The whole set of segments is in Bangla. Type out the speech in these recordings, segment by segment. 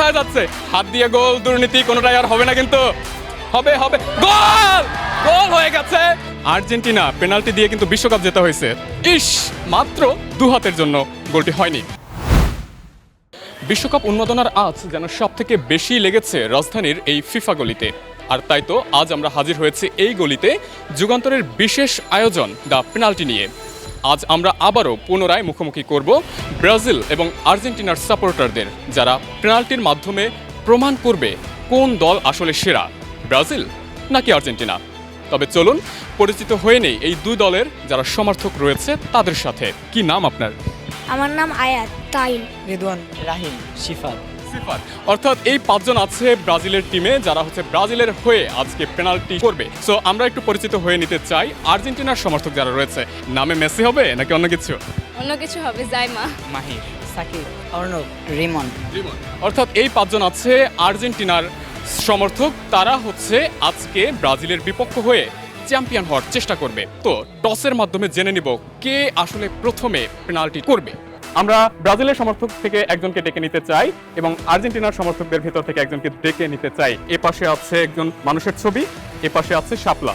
কোথায় যাচ্ছে? হাত দিয়ে গোল, দুর্নীতি কোনোটাই আর হবে না কিন্তু। হবে হবে, গোল! গোল হয়ে গেছে। আর্জেন্টিনা পেনাল্টি দিয়ে কিন্তু বিশ্বকাপ জেতা হয়েছে। ইস, মাত্র 2 হাতের জন্য গোলটি হয়নি। বিশ্বকাপ উন্মাদনার আজ যেন সব থেকে বেশি লেগেছে রাজধানীর এই ফিফা গলিতে। আর তাই তো আজ আমরা হাজির হয়েছি এই গলিতে যুগান্তরের বিশেষ আয়োজন দ্য পেনাল্টি নিয়ে। আজ আমরা আবারও পুনরায় মুখোমুখি করব ব্রাজিল এবং আর্জেন্টিনার সাপোর্টারদের, যারা পেনাল্টির মাধ্যমে প্রমাণ করবে কোন দল আসলে সেরা, ব্রাজিল নাকি আর্জেন্টিনা। তবে চলুন পরিচিত হয়ে নেই এই দুই দলের যারা সমর্থক রয়েছে তাদের সাথে। কি নাম আপনার? আমার নাম আয়াত তাইল রিদওয়ান রাহিম শিফাত। অর্থাৎ এই 5 জন আছে ব্রাজিলের টিমে, যারা হচ্ছে ব্রাজিলের হয়ে আজকে পেনাল্টি করবে। সো আমরা একটু পরিচিত হয়ে নিতে চাই আর্জেন্টিনার সমর্থক যারা রয়েছে। নামে মেসি হবে নাকি অন্য কিছু? অন্য কিছু হবে, জাইমা, মাহির, সাকিব, অর্ণব, রিমন। অর্থাৎ এই 5 জন আছে আর্জেন্টিনার সমর্থক, তারা হচ্ছে আজকে ব্রাজিলের বিপক্ষ হয়ে চ্যাম্পিয়ন হওয়ার চেষ্টা করবে। তো টসের মাধ্যমে জেনে নিব কে আসলে প্রথমে পেনাল্টি করবে। আমরা ব্রাজিলের সমর্থক থেকে একজনকে ডেকে নিতে চাই এবং আর্জেন্টিনার সমর্থকদের ভেতর থেকে একজনকে ডেকে নিতে চাই। এ পাশে আছে একজন মানুষের ছবি, এ পাশে আছে শাপলা।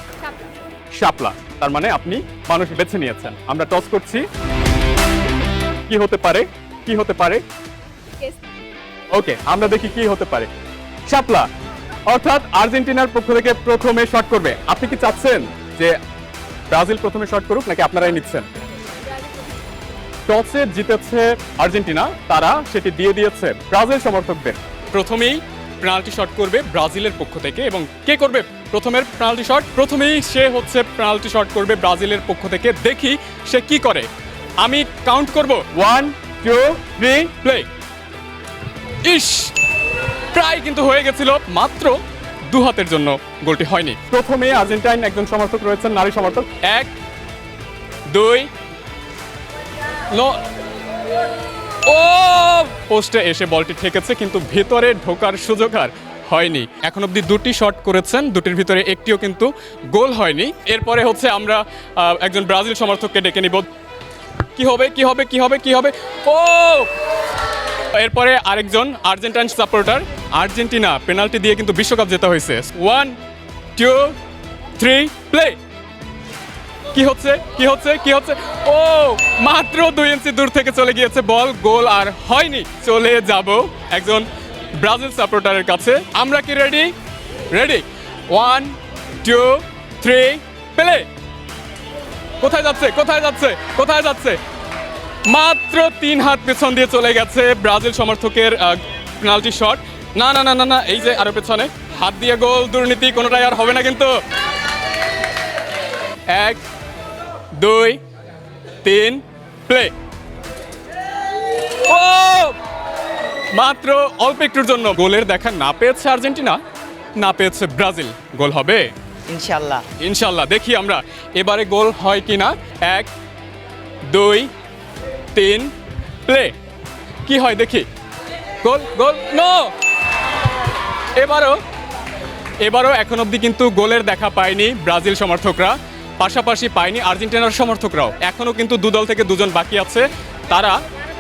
শাপলা, তার মানে আপনি মানুষ বেছে নিয়েছেন। আমরা টস করছি, কি হতে পারে, কি হতে পারে। ওকে, আমরা দেখি কি হতে পারে। শাপলা, অর্থাৎ আর্জেন্টিনার পক্ষ থেকে প্রথমে শট করবে। আপনি কি চাচ্ছেন যে ব্রাজিল প্রথমে শট করুক নাকি আপনারাই নিচ্ছেন? টসে জিতেছে আর্জেন্টিনা, তারা সেটি দিয়ে দিয়েছে ব্রাজিল সমর্থকদের। প্রথমেই পেনাল্টি শট করবে ব্রাজিলের পক্ষ থেকে। এবং কে করবে প্রথমের পেনাল্টি শট? প্রথমেই সে হচ্ছে পেনাল্টি শট করবে ব্রাজিলের পক্ষ থেকে। দেখি সে কি করে। আমি কাউন্ট করব, 1 2 3 প্লে। ইস, প্রায় কিন্তু হয়ে গেছিল, মাত্র 2 হাতের জন্য গোলটি হয়নি। প্রথমে আর্জেন্টাইন একজন সমর্থক রয়েছেন, নারী সমর্থক। 1 2 নো, ও পোস্টে এসে বলটি ঠেকেছে, কিন্তু ভেতরে ঢোকার সুযোগ আর হয়নি। এখন অবধি 2টি শট করেছেন, 2টির ভিতরে একটিও কিন্তু গোল হয়নি। এরপরে হচ্ছে আমরা একজন ব্রাজিল সমর্থককে ডেকে নিব। কি হবে, কি হবে, কি হবে, কি হবে? ও, এরপরে আরেকজন আর্জেন্টাইন সাপোর্টার। আর্জেন্টিনা পেনাল্টি দিয়ে কিন্তু বিশ্বকাপ জেতা হয়েছে। 1 2 3 প্লে। কি হচ্ছে, কি হচ্ছে, কি হচ্ছে? ও, মাত্র 2 ইঞ্চি দূর থেকে চলে গিয়েছে বল, গোল আর হয়নি। চলে যাব একজন ব্রাজিল সাপোর্টারের কাছে। আমরা কি রেডি? Ready, 1 2 3 play. কোথায় যাচ্ছে, কোথায় যাচ্ছে, কোথায় যাচ্ছে? মাত্র 3 হাত পেছন দিয়ে চলে গেছে ব্রাজিল সমর্থকের পেনাল্টি শট। না না না না না, এই যে আরো পেছনে, হাত দিয়ে গোল, দুর্নীতি কোনোটাই আর হবে না কিন্তু। 1 2 3 প্লে। ও, মাত্র অল্প একটুর জন্য গোলের দেখা না পেয়েছে আর্জেন্টিনা, না পেয়েছে ব্রাজিল। গোল হবে ইনশাআল্লাহ, ইনশাল্লাহ। দেখি আমরা এবারে গোল হয় কিনা। 1 2 3 প্লে। কি হয় দেখি। গোল, গোল, নো। এবারও এখন অবধি কিন্তু গোলের দেখা পায়নি ব্রাজিল সমর্থকরা, পাশাপাশি পায়নি আর্জেন্টিনার সমর্থকরাও। এখনও কিন্তু 2 দল থেকে 2 জন বাকি আছে, তারা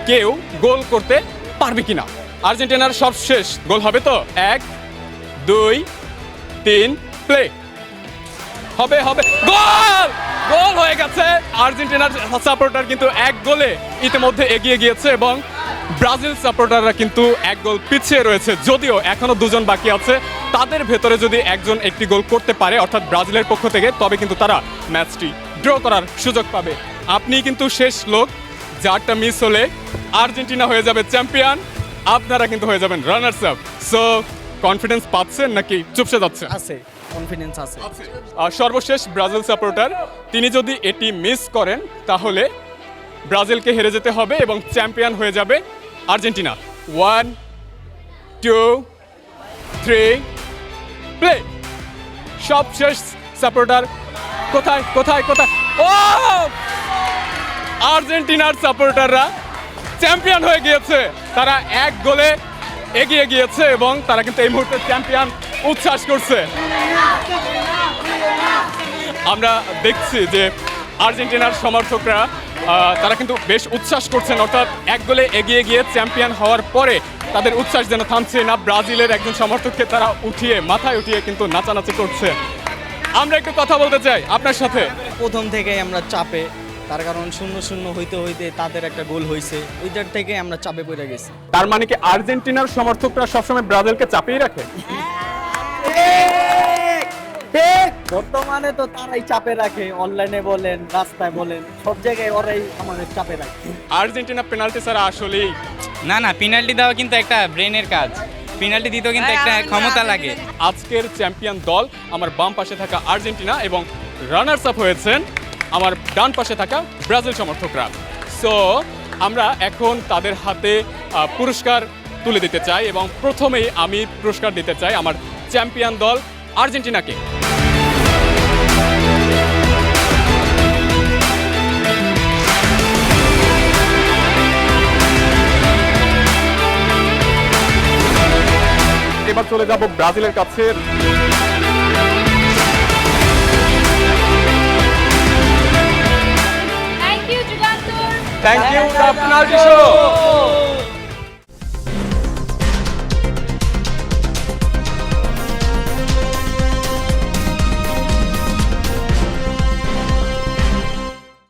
কেউ গোল করতে পারবে কিনা। আর্জেন্টিনার সবশেষ গোল হবে তো। 1 2 3 প্লে। হবে হবে, গোল! গোল হয়ে গেছে। আর্জেন্টিনার সাপোর্টার কিন্তু 1 গোলে ইতিমধ্যে এগিয়ে গিয়েছে এবং ব্রাজিল সাপোর্টাররা কিন্তু 1 গোল পিছিয়ে রয়েছে। যদিও এখনো 2 জন বাকি আছে, তাদের ভেতরে যদি একজন একটি গোল করতে পারে, অর্থাৎ ব্রাজিলের পক্ষ থেকে, তবে কিন্তু তারা ম্যাচটি ড্র করার সুযোগ পাবে। আপনি কিন্তু শেষ লোক, যারটা মিস হলে আর্জেন্টিনা হয়ে যাবে চ্যাম্পিয়ন, আপনারা কিন্তু হয়ে যাবেন রানার্স আপ। সো কনফিডেন্স পাচ্ছেন নাকি চুপসে যাচ্ছে? আছে, কনফিডেন্স আছে। আর সর্বশেষ ব্রাজিল সাপোর্টার, তিনি যদি এটি মিস করেন তাহলে ব্রাজিলকে হেরে যেতে হবে এবং চ্যাম্পিয়ন হয়ে যাবে আর্জেন্টিনা। 1 2 3 প্লে। সবশেষ সাপোর্টার কোথায়, কোথায়, কোথায়? ও, আর্জেন্টিনার সাপোর্টাররা চ্যাম্পিয়ন হয়ে গিয়েছে। তারা 1 গোলে এগিয়ে গিয়েছে এবং তারা কিন্তু এই মুহূর্তে চ্যাম্পিয়ন উচ্ছ্বাস করছে। আমরা দেখছি যে আর্জেন্টিনার সমর্থকরা তারা কিন্তু বেশ উচ্ছ্বাস করছেন, অর্থাৎ 1 গোলে এগিয়ে গিয়ে চ্যাম্পিয়ন হওয়ার পরে তাদের উচ্ছ্বাস যেন থামছে না, ব্রাজিলের একজন সমর্থককে তারা মাথায় উঠিয়ে কিন্তু নাচানাচি করছে। আমরা একটু কথা বলতে চাই আপনার সাথে। প্রথম থেকেই আমরা চাপে, তার কারণ 0-0 হইতে হইতে তাদের একটা গোল হয়েছে, ওইটার থেকে আমরা চাপে পড়ে গেছি। তার মানে কি আর্জেন্টিনার সমর্থকরা সবসময় ব্রাজিলকে চাপিয়ে রাখে? বর্তমানে তো তারাই চাপে রাখে, অনলাইনে বলেন, রাস্তায় বলেন, সব জায়গায় ওরাই আমাদের চাপে রাখে। আর্জেন্টিনা পেনাল্টি ছাড়া আসলেই না পেনাল্টি দেওয়া কিন্তু একটা ব্রেনের কাজ, পেনাল্টি দিতেও কিন্তু একটা ক্ষমতা লাগে। আজকের চ্যাম্পিয়ন দল আমার বাম পাশে থাকা আর্জেন্টিনা এবং রানার্স আপ হয়েছেন আমার ডান পাশে থাকা ব্রাজিল সমর্থকরা। সো আমরা এখন তাদের হাতে পুরস্কার তুলে দিতে চাই এবং প্রথমেই আমি পুরস্কার দিতে চাই আমার চ্যাম্পিয়ন দল আর্জেন্টিনাকে। এবার চলে যাব ব্রাজিলের কাছে। Thank you Jugantor. Thank you the penalty show.